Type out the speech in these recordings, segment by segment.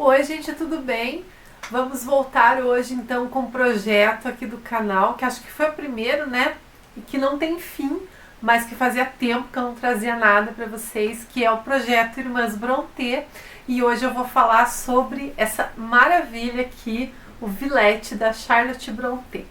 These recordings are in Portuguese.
Oi, gente, tudo bem? Vamos voltar hoje então com um projeto aqui do canal, que acho que foi o primeiro, né? E que não tem fim, mas que fazia tempo que eu não trazia nada para vocês, que é o projeto Irmãs Brontë. E hoje eu vou falar sobre essa maravilha aqui, o Villette da Charlotte Brontë.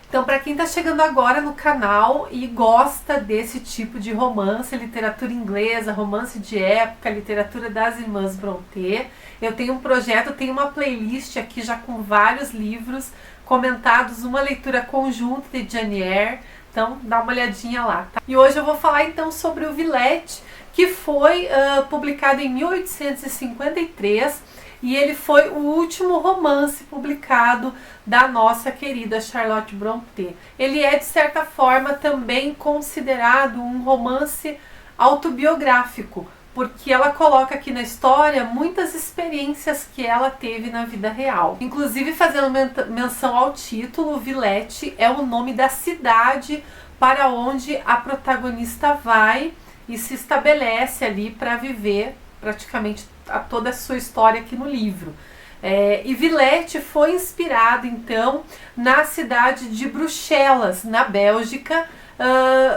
Então, para quem está chegando agora no canal e gosta desse tipo de romance, literatura inglesa, romance de época, literatura das Irmãs Brontë, eu tenho um projeto, tenho uma playlist aqui já com vários livros comentados, uma leitura conjunta de Jane Eyre, então dá uma olhadinha lá. Tá? E hoje eu vou falar então sobre o Villette, que foi publicado em 1853, e ele foi o último romance publicado da nossa querida Charlotte Brontë. Ele é, de certa forma, também considerado um romance autobiográfico, porque ela coloca aqui na história muitas experiências que ela teve na vida real. Inclusive, fazendo menção ao título, Villette é o nome da cidade para onde a protagonista vai e se estabelece ali para viver praticamente toda a sua história aqui no livro. E Villette foi inspirado então na cidade de Bruxelas, na Bélgica,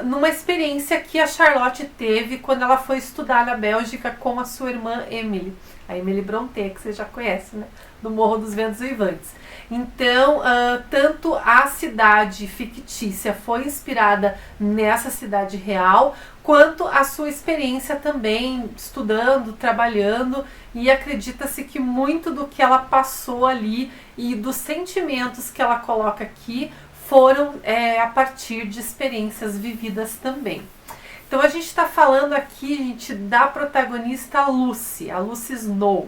numa experiência que a Charlotte teve quando ela foi estudar na Bélgica com a sua irmã Emily, a Emily Brontë, que você já conhece, né? Do Morro dos Ventos Uivantes. Então, tanto a cidade fictícia foi inspirada nessa cidade real, quanto a sua experiência também estudando, trabalhando, e acredita-se que muito do que ela passou ali e dos sentimentos que ela coloca aqui foram a partir de experiências vividas também. Então a gente está falando aqui, gente, da protagonista Lucy, a Lucy Snow.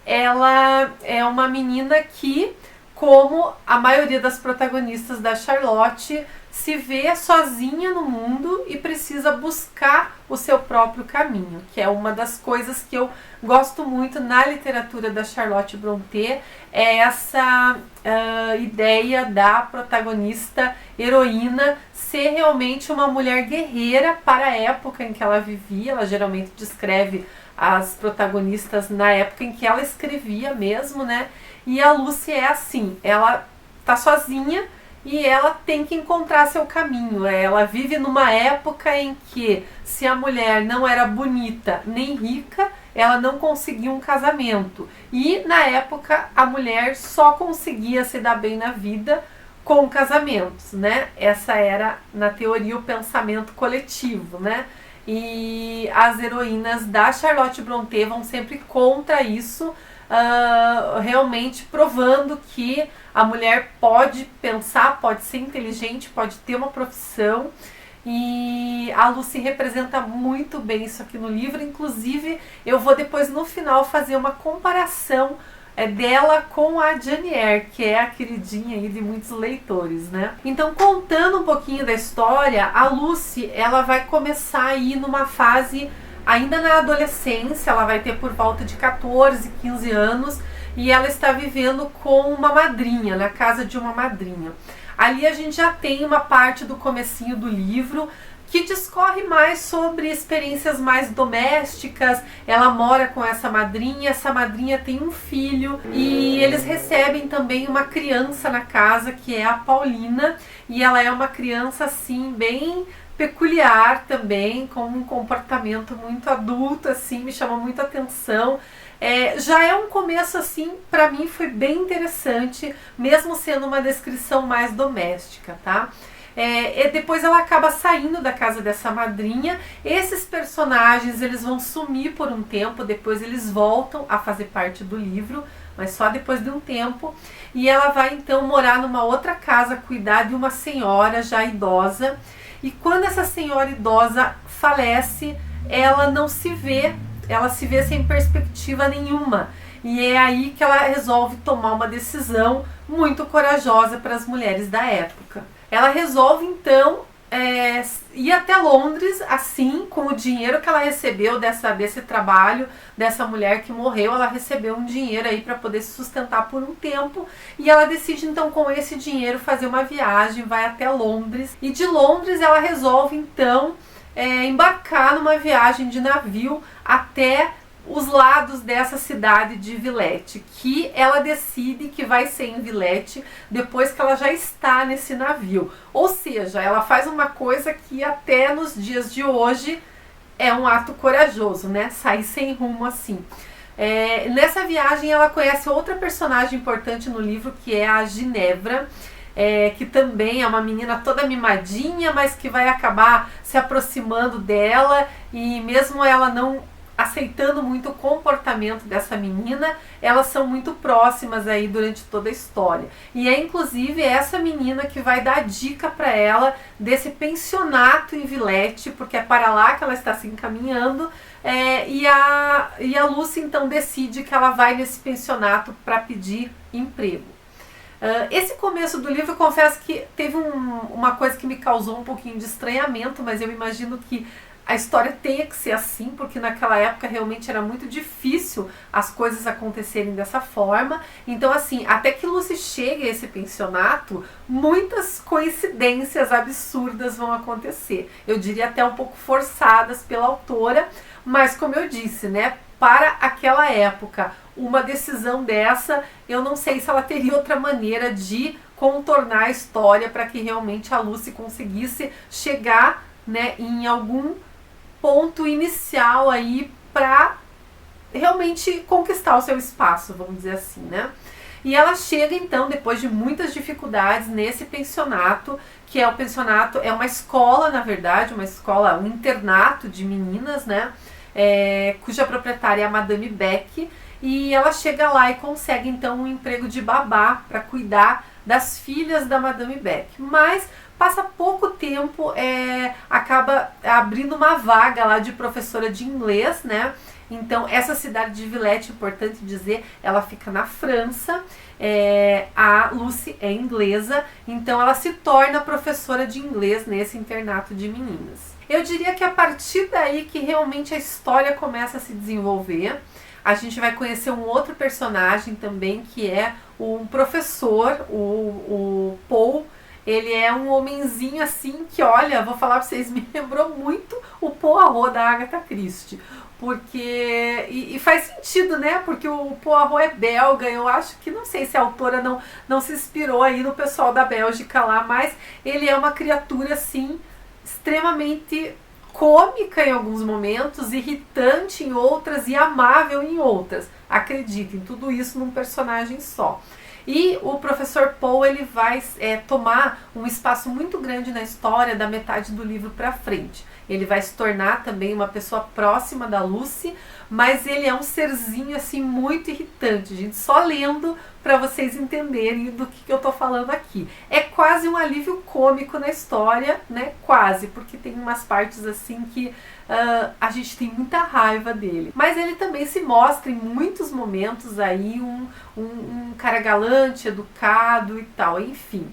Ela é uma menina que, como a maioria das protagonistas da Charlotte, se vê sozinha no mundo e precisa buscar o seu próprio caminho, que é uma das coisas que eu gosto muito na literatura da Charlotte Brontë, é essa ideia da protagonista heroína ser realmente uma mulher guerreira para a época em que ela vivia. Ela geralmente descreve as protagonistas na época em que ela escrevia mesmo, né? E a Lucy é assim, ela tá sozinha e ela tem que encontrar seu caminho. Ela vive numa época em que, se a mulher não era bonita nem rica, ela não conseguia um casamento. E na época a mulher só conseguia se dar bem na vida com casamentos, né? Essa era, na teoria, o pensamento coletivo, né? E as heroínas da Charlotte Brontë vão sempre contra isso, realmente provando que a mulher pode pensar, pode ser inteligente, pode ter uma profissão. E a Lucy representa muito bem isso aqui no livro. Inclusive, eu vou depois no final fazer uma comparação dela com a Jane Eyre, que é a queridinha aí de muitos leitores, né? Então, contando um pouquinho da história, a Lucy, ela vai começar aí numa fase ainda na adolescência. Ela vai ter por volta de 14, 15 anos, e ela está vivendo com uma madrinha, na casa de uma madrinha. Ali a gente já tem uma parte do comecinho do livro que discorre mais sobre experiências mais domésticas. Ela mora com essa madrinha tem um filho, e eles recebem também uma criança na casa, que é a Paulina, e ela é uma criança assim bem peculiar também, com um comportamento muito adulto, assim, me chamou muita atenção. Já é um começo assim, para mim foi bem interessante, mesmo sendo uma descrição mais doméstica, tá? Depois ela acaba saindo da casa dessa madrinha. Esses personagens, eles vão sumir por um tempo, depois eles voltam a fazer parte do livro, mas só depois de um tempo. E ela vai então morar numa outra casa, cuidar de uma senhora já idosa. E quando essa senhora idosa falece, ela não se vê, ela se vê sem perspectiva nenhuma. E é aí que ela resolve tomar uma decisão muito corajosa para as mulheres da época. Ela resolve então ir até Londres, assim, com o dinheiro que ela recebeu desse trabalho, dessa mulher que morreu. Ela recebeu um dinheiro aí para poder se sustentar por um tempo, e ela decide então, com esse dinheiro, fazer uma viagem, vai até Londres, e de Londres ela resolve então embarcar numa viagem de navio até os lados dessa cidade de Villette, que ela decide que vai ser em Villette depois que ela já está nesse navio. Ou seja, ela faz uma coisa que até nos dias de hoje é um ato corajoso, né? Sair sem rumo assim. Nessa viagem ela conhece outra personagem importante no livro, que é a Ginevra, que também é uma menina toda mimadinha, mas que vai acabar se aproximando dela, e mesmo ela não aceitando muito o comportamento dessa menina, elas são muito próximas aí durante toda a história. E é inclusive essa menina que vai dar dica para ela desse pensionato em Villette, porque é para lá que ela está se encaminhando, e a Lucy então decide que ela vai nesse pensionato para pedir emprego. Esse começo do livro, eu confesso que teve uma coisa que me causou um pouquinho de estranhamento, mas eu imagino que a história tenha que ser assim, porque naquela época realmente era muito difícil as coisas acontecerem dessa forma. Então assim, até que Lucy chegue a esse pensionato, muitas coincidências absurdas vão acontecer. Eu diria até um pouco forçadas pela autora, mas como eu disse, né, para aquela época, uma decisão dessa, eu não sei se ela teria outra maneira de contornar a história para que realmente a Lucy conseguisse chegar, né, em algum ponto inicial aí para realmente conquistar o seu espaço, vamos dizer assim, né? E ela chega então, depois de muitas dificuldades, nesse pensionato, que é o pensionato, é uma escola, na verdade, uma escola, um internato de meninas, né? Cuja proprietária é a Madame Beck, e ela chega lá e consegue então um emprego de babá para cuidar das filhas da Madame Beck. Mas passa pouco tempo, acaba abrindo uma vaga lá de professora de inglês, né? Então essa cidade de Villette, importante dizer, ela fica na França. A Lucy é inglesa, então ela se torna professora de inglês nesse internato de meninas. Eu diria que a partir daí que realmente a história começa a se desenvolver. A gente vai conhecer um outro personagem também, que é um professor, o Paul. Ele é um homenzinho assim que, olha, vou falar pra vocês, me lembrou muito o Poirot da Agatha Christie. Porque, e faz sentido, né? Porque o Poirot é belga, eu acho que, não sei se a autora não se inspirou aí no pessoal da Bélgica lá, mas ele é uma criatura assim, extremamente cômica em alguns momentos, irritante em outras e amável em outras. Acreditem, tudo isso num personagem só. E o professor Paul, ele vai tomar um espaço muito grande na história da metade do livro para frente. Ele vai se tornar também uma pessoa próxima da Lucy, mas ele é um serzinho assim muito irritante, gente. Só lendo para vocês entenderem do que eu tô falando aqui. É quase um alívio cômico na história, né? Quase, porque tem umas partes assim que a gente tem muita raiva dele. Mas ele também se mostra em muitos momentos aí um cara galante, educado e tal, enfim.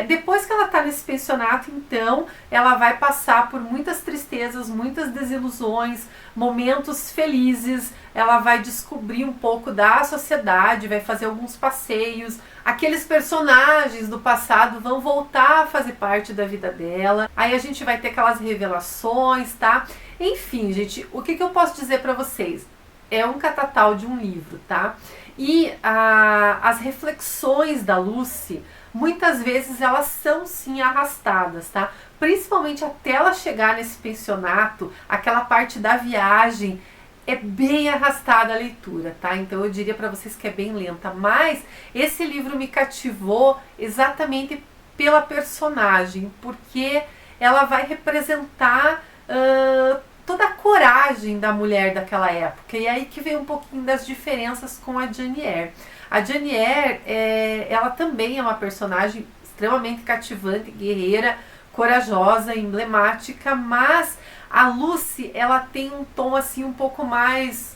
Depois que ela está nesse pensionato, então, ela vai passar por muitas tristezas, muitas desilusões, momentos felizes. Ela vai descobrir um pouco da sociedade, vai fazer alguns passeios. Aqueles personagens do passado vão voltar a fazer parte da vida dela. Aí a gente vai ter aquelas revelações, tá? Enfim, gente, o que eu posso dizer para vocês? É um catatal de um livro, tá? E as reflexões da Lucy, muitas vezes elas são sim arrastadas, tá? Principalmente até ela chegar nesse pensionato, aquela parte da viagem é bem arrastada a leitura, tá? Então eu diria para vocês que é bem lenta, mas esse livro me cativou exatamente pela personagem, porque ela vai representar toda a coragem da mulher daquela época, e aí que vem um pouquinho das diferenças com a Jane Eyre. A Jane Eyre, ela também é uma personagem extremamente cativante, guerreira, corajosa, emblemática, mas a Lucy, ela tem um tom assim um pouco mais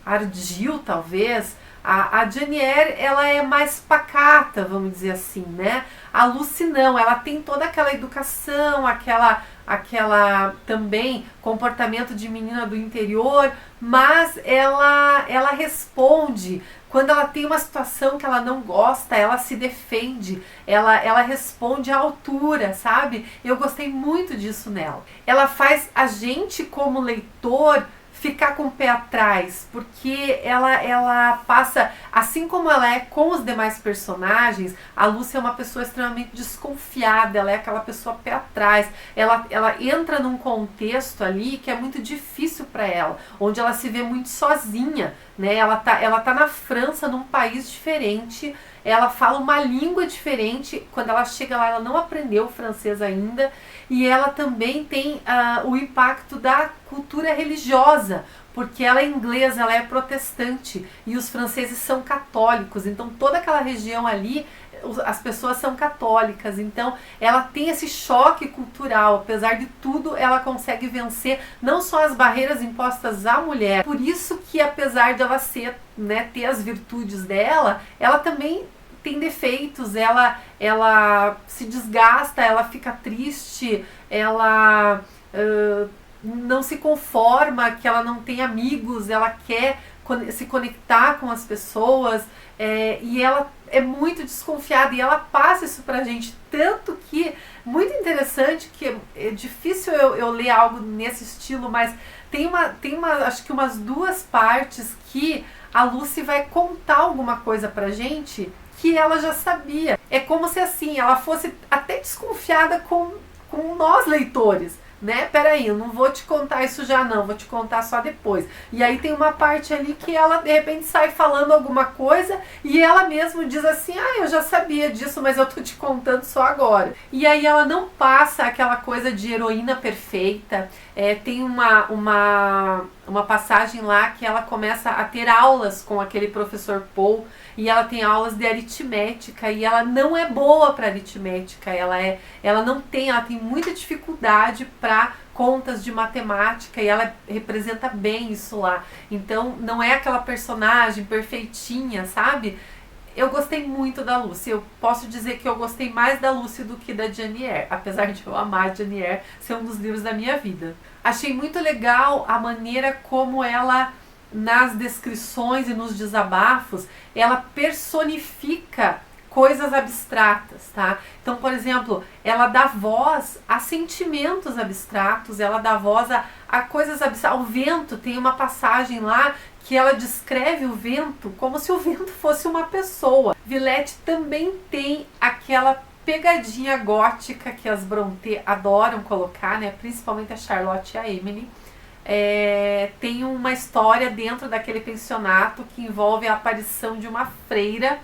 ardil, talvez. A Jane Eyre, ela é mais pacata, vamos dizer assim, né? A Lucy não, ela tem toda aquela educação, aquela também comportamento de menina do interior, mas ela responde Quando ela tem uma situação que ela não gosta, ela se defende, ela responde à altura, sabe? Eu gostei muito disso nela. Ela faz a gente, como leitor, ficar com o pé atrás, porque ela passa, assim como ela é com os demais personagens, a Lúcia é uma pessoa extremamente desconfiada, ela é aquela pessoa pé atrás, ela entra num contexto ali que é muito difícil para ela, onde ela se vê muito sozinha, né? Ela tá na França, num país diferente, ela fala uma língua diferente, quando ela chega lá ela não aprendeu francês ainda, e ela também tem o impacto da cultura religiosa, porque ela é inglesa, ela é protestante, e os franceses são católicos, então toda aquela região ali, as pessoas são católicas, então ela tem esse choque cultural, apesar de tudo ela consegue vencer não só as barreiras impostas à mulher, por isso que apesar de ela ser, né, ter as virtudes dela, ela também tem defeitos, ela se desgasta, ela fica triste, ela não se conforma, que ela não tem amigos, ela quer se conectar com as pessoas, e ela é muito desconfiada e ela passa isso pra gente, tanto que, muito interessante, que é difícil eu ler algo nesse estilo, mas tem acho que umas 2 partes que a Lucy vai contar alguma coisa pra gente que ela já sabia. É como se assim, ela fosse até desconfiada com nós leitores, né? Peraí, eu não vou te contar isso já não, vou te contar só depois. E aí tem uma parte ali que ela de repente sai falando alguma coisa e ela mesma diz assim, eu já sabia disso, mas eu tô te contando só agora. E aí ela não passa aquela coisa de heroína perfeita. Tem uma passagem lá que ela começa a ter aulas com aquele professor Paul, e ela tem aulas de aritmética e ela não é boa para aritmética, ela tem muita dificuldade para contas de matemática e ela representa bem isso lá. Então não é aquela personagem perfeitinha, sabe? Eu gostei muito da Lucy, eu posso dizer que eu gostei mais da Lucy do que da Jane Eyre, apesar de eu amar a Jane Eyre, ser um dos livros da minha vida. Achei muito legal a maneira como ela, nas descrições e nos desabafos, ela personifica coisas abstratas, tá? Então, por exemplo, ela dá voz a sentimentos abstratos, ela dá voz a coisas abstratas. O vento, tem uma passagem lá que ela descreve o vento como se o vento fosse uma pessoa. Villette também tem aquela pegadinha gótica que as Brontë adoram colocar, né? Principalmente a Charlotte e a Emily. Tem uma história dentro daquele pensionato que envolve a aparição de uma freira,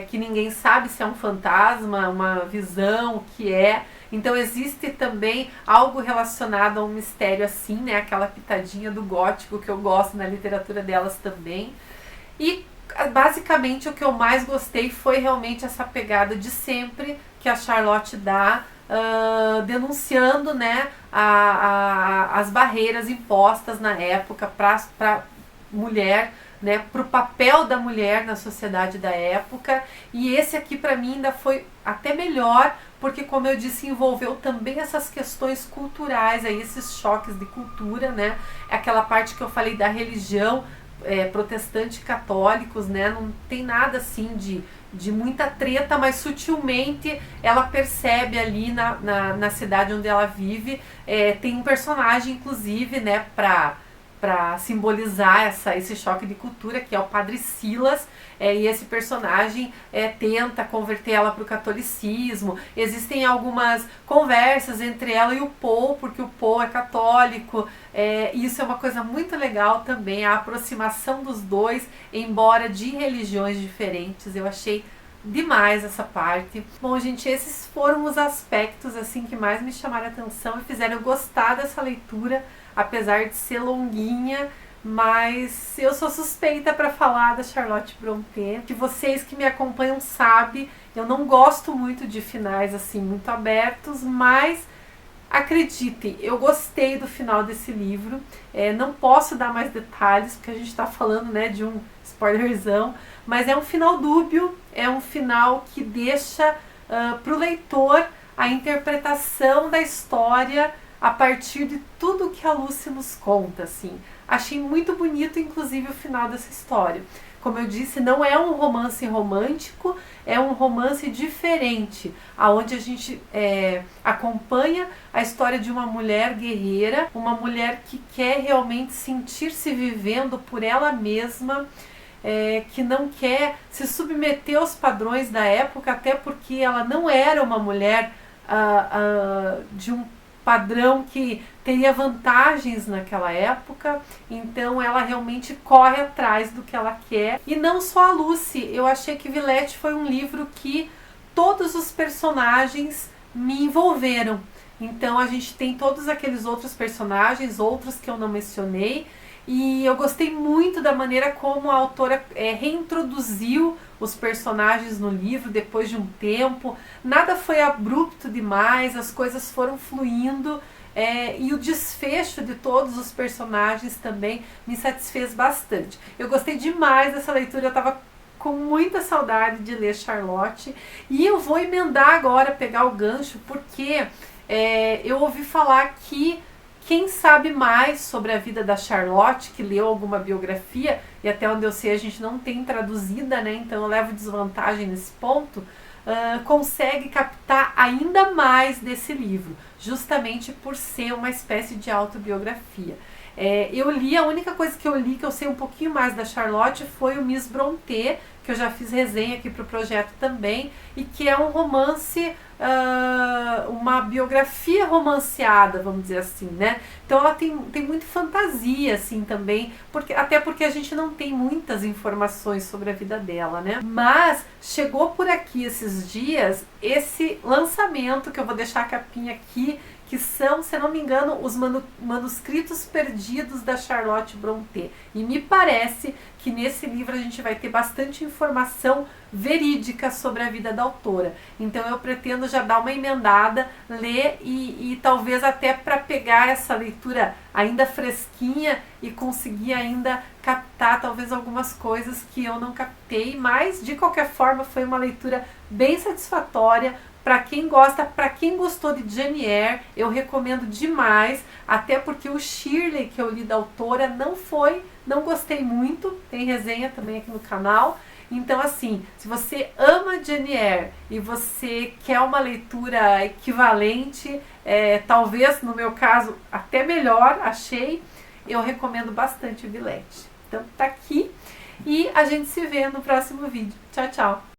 que ninguém sabe se é um fantasma, uma visão, o que é. Então existe também algo relacionado a um mistério assim, né? Aquela pitadinha do gótico que eu gosto na literatura delas também. E basicamente o que eu mais gostei foi realmente essa pegada de sempre que a Charlotte dá, denunciando, né, as barreiras impostas na época para mulher, né, para o papel da mulher na sociedade da época. E esse aqui para mim ainda foi até melhor, porque, como eu disse, envolveu também essas questões culturais, aí, esses choques de cultura, né? Aquela parte que eu falei da religião, protestante e católicos, né? Não tem nada assim de muita treta, mas sutilmente ela percebe ali na cidade onde ela vive. Tem um personagem, inclusive, né, para simbolizar esse choque de cultura, que é o Padre Silas, e esse personagem tenta converter ela para o catolicismo. Existem algumas conversas entre ela e o Paul, porque o Paul é católico. Isso é uma coisa muito legal também, a aproximação dos dois, embora de religiões diferentes. Eu achei demais essa parte. Bom, gente, esses foram os aspectos assim que mais me chamaram a atenção e fizeram eu gostar dessa leitura, apesar de ser longuinha, mas eu sou suspeita para falar da Charlotte Brontë, que vocês que me acompanham sabem, eu não gosto muito de finais assim muito abertos, mas acreditem, eu gostei do final desse livro. Não posso dar mais detalhes, porque a gente está falando, né, de um spoilerzão, mas é um final dúbio, é um final que deixa para o leitor a interpretação da história a partir de tudo que a Lucy nos conta, assim. Achei muito bonito, inclusive, o final dessa história. Como eu disse, não é um romance romântico, é um romance diferente, aonde a gente acompanha a história de uma mulher guerreira, uma mulher que quer realmente sentir-se vivendo por ela mesma, que não quer se submeter aos padrões da época, até porque ela não era uma mulher de um padrão que teria vantagens naquela época, então ela realmente corre atrás do que ela quer. E não só a Lucy, eu achei que Villette foi um livro que todos os personagens me envolveram. Então a gente tem todos aqueles outros personagens, outros que eu não mencionei, e eu gostei muito da maneira como a autora reintroduziu os personagens no livro depois de um tempo. Nada foi abrupto demais, as coisas foram fluindo, e o desfecho de todos os personagens também me satisfez bastante. Eu gostei demais dessa leitura, eu estava com muita saudade de ler Charlotte, e eu vou emendar agora, pegar o gancho, porque eu ouvi falar que quem sabe mais sobre a vida da Charlotte, que leu alguma biografia, e até onde eu sei a gente não tem traduzida, né? Então eu levo desvantagem nesse ponto, consegue captar ainda mais desse livro, justamente por ser uma espécie de autobiografia. Eu li, a única coisa que eu li, que eu sei um pouquinho mais da Charlotte, foi o Miss Brontë, que eu já fiz resenha aqui para o projeto também, e que é um romance, uma biografia romanceada, vamos dizer assim, né? Então ela tem muita fantasia, assim, também, até porque a gente não tem muitas informações sobre a vida dela, né? Mas chegou por aqui esses dias esse lançamento, que eu vou deixar a capinha aqui, que são, se eu não me engano, os manuscritos perdidos da Charlotte Brontë. E me parece que nesse livro a gente vai ter bastante informação verídica sobre a vida da autora. Então eu pretendo já dar uma emendada, ler e talvez até para pegar essa leitura ainda fresquinha e conseguir ainda captar talvez algumas coisas que eu não captei, mas de qualquer forma foi uma leitura bem satisfatória. Para quem gosta, para quem gostou de Jane Eyre, eu recomendo demais, até porque o Shirley que eu li da autora não gostei muito, tem resenha também aqui no canal. Então assim, se você ama Jane Eyre e você quer uma leitura equivalente, talvez no meu caso até melhor, achei, eu recomendo bastante Villette. Então tá aqui e a gente se vê no próximo vídeo. Tchau, tchau!